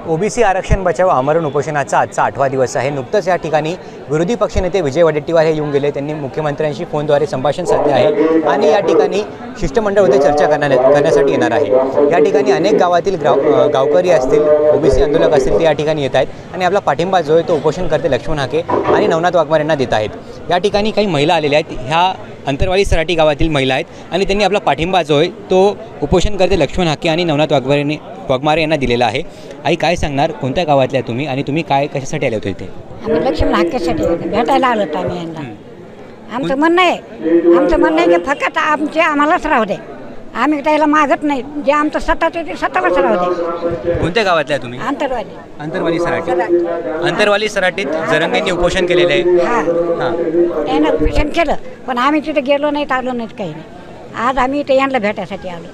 OBC आरक्षण बचाव आमरण उपोषणाचा आजचा 8वा दिवस आहे। नुकतंच या ठिकाणी विरोधी पक्षनेते विजय वडेट्टीवार हे येऊन गेले। त्यांनी मुख्यमंत्र्यांशी फोनद्वारे संभाषण साधले आहे आणि या ठिकाणी शिष्टमंडळामध्ये चर्चा करण्यासाठी येणार आहे। या ठिकाणी अनेक गावातील गावकरी असतील, ओबीसी आंदोलक असतील ते या ठिकाणी येत आहेत आणि आपला पाठिंबा जो आहे तो उपोषणकर्ते लक्ष्मण हाके आणि नवनाथ वाघमारे यांना देत आहेत। या ठिकाणी काही महिला आलेल्या आहेत, ह्या अंतरवाली सराटी गावातील महिला आहेत आणि त्यांनी आपला पाठिंबा जो आहे तो उपोषणकर्ते लक्ष्मण हाके आणि नवनाथ वाघमारे यांना दिलेला आहे। आई काय सांगणार, कोणत्या गावातल्या तुम्ही आणि तुम्ही काय कशासाठी आले होते इथे? आम्ही लक्ष्मण हाकेसाठी भेटायला आलो होतो आम्ही यांना। आमचं म्हणणं आहे की फक्त आम्हालाच राहू दे, आम्ही त्याला मागत नाही, जे आमचं स्वतःचं ते स्वतःलाच राहू दे। कोणत्या गावातल्या तुम्ही? अंतरवाली सराटी। अंतरवाली सराटीत जरंगेंनी उपोषण केलेलं आहे। हां, त्यानं उपोषण केलं, पण आम्ही तिथे गेलो नाहीत, आलो नाहीत, काही नाही। आज आम्ही इथे यांना भेटायसाठी आलो।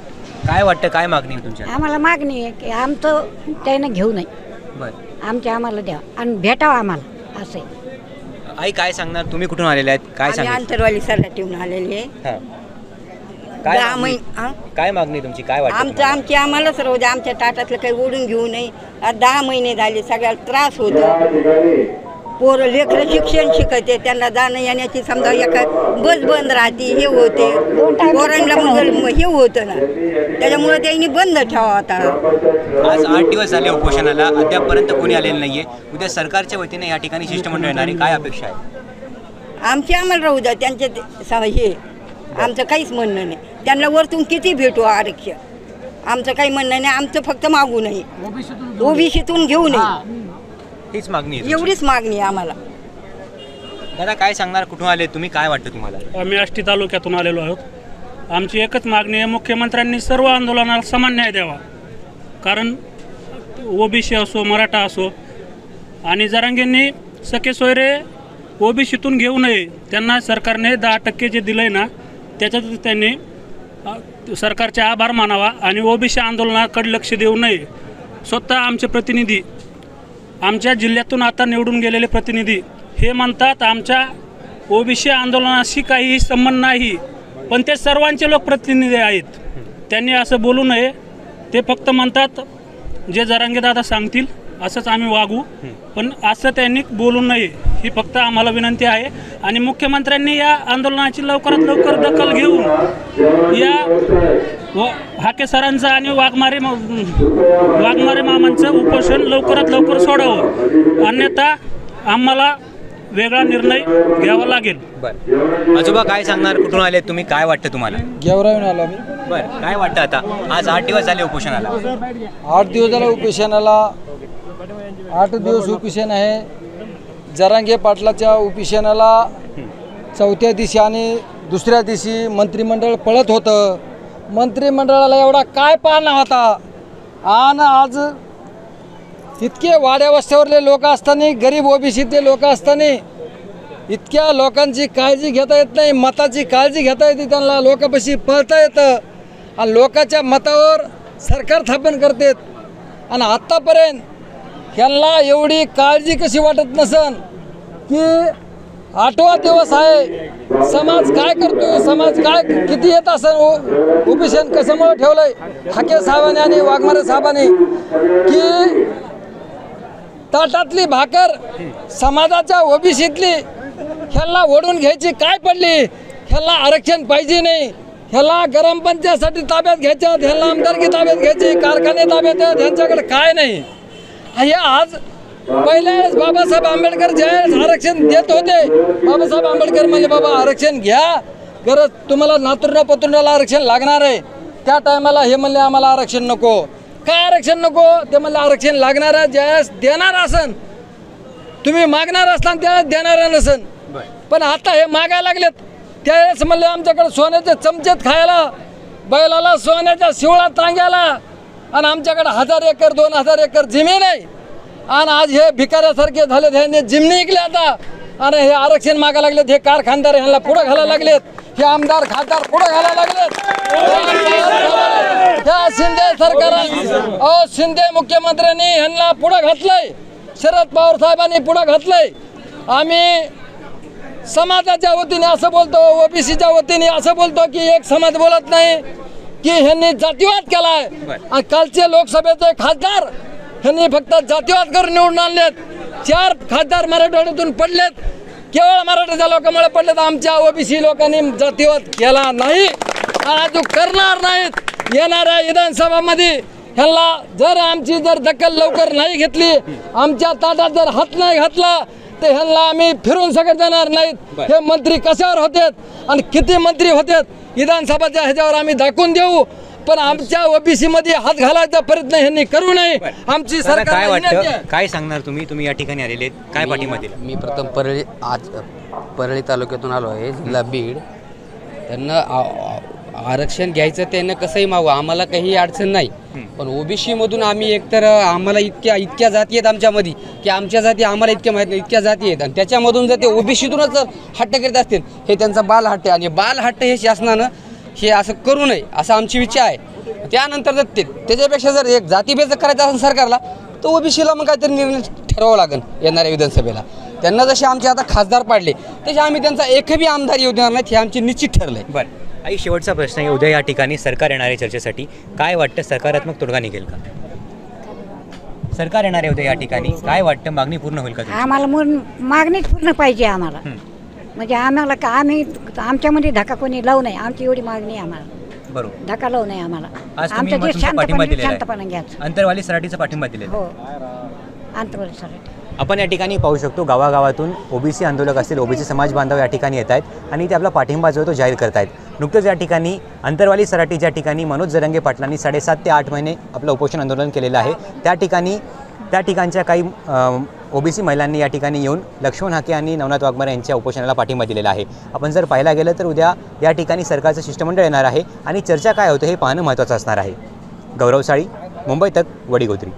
काय वाटतं, काय मागणी आहे तुमच्या? आम्हाला मागणी आहे की आमचं त्यानं घेऊ नये, बरं आम्हाला द्या आणि भेटावं आम्हाला, असं आहे। आई काय सांगणार, तुम्ही कुठून आलेले आहेत, काय सांगणार? अंतरवाली सराटीहून आलेली आहे। काय मागणी तुमची, काय वाटतं? आमची आम्हालाच राहू द्या, आमच्या ताटातलं काही ओढून घेऊ नये। 10 महिने झाले, सगळ्याला त्रास होतो। पोरं लेकरं शिक्षण शिकते, त्यांना जाणं येण्याची समजा एका बस बंद राहते, हे होते, पोरांना मग हे होतं ना, त्याच्यामुळे त्यांनी बंद ठेवा आता। आज 8 दिवस झाले उपोषणाला, अद्यापपर्यंत कोणी आलेलं नाहीये। उद्या सरकारच्या वतीने या ठिकाणी शिष्टमंडळ येणार आहे, काय अपेक्षा आहे? आमची आम्हाला राहू द्या, त्यांचे हे आमचं काहीच म्हणणं नाही। त्यांना वरतून किती भेटू आरक्षण, आमचं काही म्हणणं नाही, आमचं फक्त मागू नये, ओबीसीतून घेऊ नये, हीच मागणी आहे, एवढीच मागणी आहे आम्हाला। दादा काय सांगणार, कुठून आले तुम्ही, काय वाटतं तुम्हाला? आम्ही आष्टी तालुक्यातून आलेलो आहोत। आमची एकच मागणी आहे, मुख्यमंत्र्यांनी सर्व आंदोलनाला समान न्याय द्यावा, कारण ओबीसी असो, मराठा असो, आणि जरांगेंनी सखे सोयरे ओबीसीतून घेऊ नये, त्यांना सरकारने 10% जे दिलंय ना, त्याच्यात त्यांनी सरकारचे आभार मानावा आणि ओबीसी आंदोलनाकडे लक्ष देऊ नये। स्वतः आमचे प्रतिनिधी, आमच्या जिल्ह्यातून आता निवडून गेलेले प्रतिनिधी हे म्हणतात आमच्या ओबीसी आंदोलनाशी काही संबंध नाही, पण ते सर्वांचे लोकप्रतिनिधी आहेत, त्यांनी असं बोलू नये। ते फक्त म्हणतात जे जरांगे दादा सांगतील असंच आम्ही वागू, पण असं त्यांनी बोलू नये, ही फक्त आम्हाला विनंती आहे। आणि मुख्यमंत्र्यांनी या आंदोलनाची लवकरात लवकर दखल घेऊन या हाके सरांचं आणि वाघमारे मामांचं उपोषण लवकरात लवकर सोडावं, अन्यथा आम्हाला वेगळा निर्णय घ्यावा लागेल। बरं आजोबा काय सांगणार, कुठून आले तुम्ही, काय वाटतं तुम्हाला? गेवराहून आलो मी। बरं काय वाटतं आता, आज 8 दिवस झाले उपोषणाला? 8 दिवस झाले उपोषणाला, 8 दिवस उपोषण आहे। जरांगे पाटलाच्या उपोषणाला 4थ्या दिवशी आणि दुसऱ्या दिवशी मंत्रिमंडळ पळत होतं। मंत्रिमंडळाला एवढा काय पाळणा होता, आणि आज इतके वाड्या वस्त्यावरले लोक असताना, गरीब ओबीसीतले लोक असताना इतक्या लोकांची काळजी घेता येत नाही, मताची काळजी घेता येते त्यांना, लोकांपाशी पळता येतं आणि लोकांच्या मतावर सरकार स्थापन करतात। आणि आत्तापर्यंत ह्यांना एवढी काळजी कशी वाटत नसन की 8वा दिवस आहे, समाज काय करतो, समाज काय किती येत असन, उपोषण कशामुळे ठेवलंय हाके साहेबांनी आणि वाघमारे साहेबांनी की ताटातली भाकर समाजाच्या ओबीसीतली ह्याला ओढून घ्यायची काय पडली, ह्याला आरक्षण पाहिजे नाही, ह्याला ग्रामपंचायतसाठी ताब्यात घ्यायचं, ह्याला आमदारकी ताब्यात घ्यायची, कारखाने ताब्यात, ह्यांच्याकडे काय नाही। हे आज पहिल्या वेळेस बाबासाहेब आंबेडकर ज्यावेळेस आरक्षण देत होते, बाबासाहेब आंबेडकर म्हणले बाबा आरक्षण घ्या, गरज तुम्हाला नातरुंडा पतरुंडाला आरक्षण लागणार आहे, त्या टायमाला हे म्हणले आम्हाला आरक्षण नको। काय आरक्षण नको, ते म्हणले आरक्षण लागणार आहे, ज्यावेळेस देणार असन तुम्ही मागणार असताना त्यावेळेस देणार नसन, पण आता हे मागायला लागलेत, त्यावेळेस म्हणले आमच्याकडे सोन्याचे चमचेत खायला, बैलाला सोन्याच्या शिवळा तांग्याला, आणि आमच्याकडे 1000 एकर 2000 एकर जमीन आहे, आणि आज हे भिकाऱ्यासारखे झाले, ह्यांनी जिमनी ऐकले आता, आणि हे आरक्षण मागायला लागलेत, हे कारखानदार ह्यांना पुढे घालायला लागलेत, हे आमदार खासदार पुढे घालायला लागलेत। ह्या शिंदे सरकार, शिंदे मुख्यमंत्र्यांनी ह्यांना पुढे घातलंय, शरद पवार साहेबांनी पुढे घातलंय। आम्ही समाजाच्या वतीने असं बोलतो, ओबीसीच्या वतीने असं बोलतो की एक समाज बोलत नाही की ह्यांनी जातीवाद केलाय। आणि कालचे लोकसभेचे खासदार ह्यांनी फक्त जातीवाद करून निवडून आणलेत. 4 खासदार मराठवाड्यातून पडलेत, केवळ मराठा लोकांमुळे पडलेत. आमच्या ओबीसी लोकांनी जातीवाद केला नाही, अजून करणार नाहीत. येणाऱ्या विधानसभामध्ये ह्यांना जर आमची दखल लवकर नाही घेतली, आमच्या ताटात जर हात नाही घातला, तर ह्यांना आम्ही फिरून सकत जाणार नाहीत. हे मंत्री कशावर होतात आणि किती मंत्री होतात विधानसभाच्या ह्याच्यावर आम्ही दाखवून देऊ, पण आमच्या ओबीसी मध्ये हात घालायचा प्रयत्न ह्यांनी करू नये. आमची दादा, सरकार काय वाटतं, काय सांगणार तुम्ही या ठिकाणी आलेले आहेत, काय पाठिंबा दिला? मी प्रथम परळी तालुक्यातून आलो आहे, जिल्हा बीड. त्यांना आरक्षण घ्यायचं त्यांना कसंही मागू, आम्हाला काही अडचण नाही. पण ओबीसी मधून आम्ही एकतर आम्हाला इतक्या जाती आहेत आमच्यामध्ये की आमच्या जाती आम्हाला इतक्या माहीत नाही, इतक्या जाती आहेत. आणि त्याच्यामधून जर ते ओबीसीतूनच हट्ट करीत असतील, हे त्यांचा बालहट्ट आहे. आणि बालहट्ट हे शासनानं हे असं करू नये असं आमची इच्छा आहे. त्यानंतर जर त्याच्यापेक्षा जर एक जातीभेद करायचं असेल सरकारला, तर ओबीसीला मग काहीतरी निर्णय ठरवावं लागेल येणाऱ्या विधानसभेला. त्यांना जसे आमचे आता खासदार पाडले, तसे आम्ही त्यांचा एकही आमदार येऊ देणार नाहीत, हे आमचे निश्चित ठरलं आहे. बरं आई, शेवटचा प्रश्न आहे. उद्या या ठिकाणी सरकार येणार आहे चर्चेसाठी, काय वाटतं सकारात्मक तोडगा निघेल का? सरकार येणार आहे उद्या या ठिकाणी, काय वाटतं मागणी पूर्ण होईल का तुमची? आम्हाला मागणीच पूर्ण पाहिजे आम्हाला. म्हणजे आम्हाला का आम्ही आमच्यामध्ये धक्का कोणी लावू नये, आमची एवढी मागणी आहे आम्हाला. बरोबर. धक्का लावू नये आम्हाला. आज तुम्ही आमच्या मग जे तुमचा पाठिंबा दिलेला शांतपणे आहे. घ्यायचं. अंतरवाली सराटीचा पाठिंबा दिलेला आहे. हो, अंतर्गत सर. आपण या ठिकाणी पाहू शकतो, गावागावातून ओबीसी आंदोलक असतील, ओबीसी समाज बांधव या ठिकाणी येत आहेत आणि ते आपला पाठिंबा जो आहे तो जाहीर करत आहेत. नुकतंच या ठिकाणी अंतरवाली सराटी ज्या ठिकाणी मनोज जरंगे पाटलांनी 7.5 ते 8 महिने आपलं उपोषण आंदोलन केलेलं आहे, त्या ठिकाणच्या काही ओबीसी महिलांनी या ठिकाणी येऊन लक्ष्मण हाके आणि नवनाथ वाघमारे यांच्या उपोषणाला पाठिंबा दिलेला आहे. आपण जर पाहायला गेलं तर उद्या या ठिकाणी सरकारचं शिष्टमंडळ येणार आहे आणि चर्चा काय होते हे पाहणं महत्त्वाचं असणार आहे. गौरव साळी, मुंबई तक, वडीगोद्री.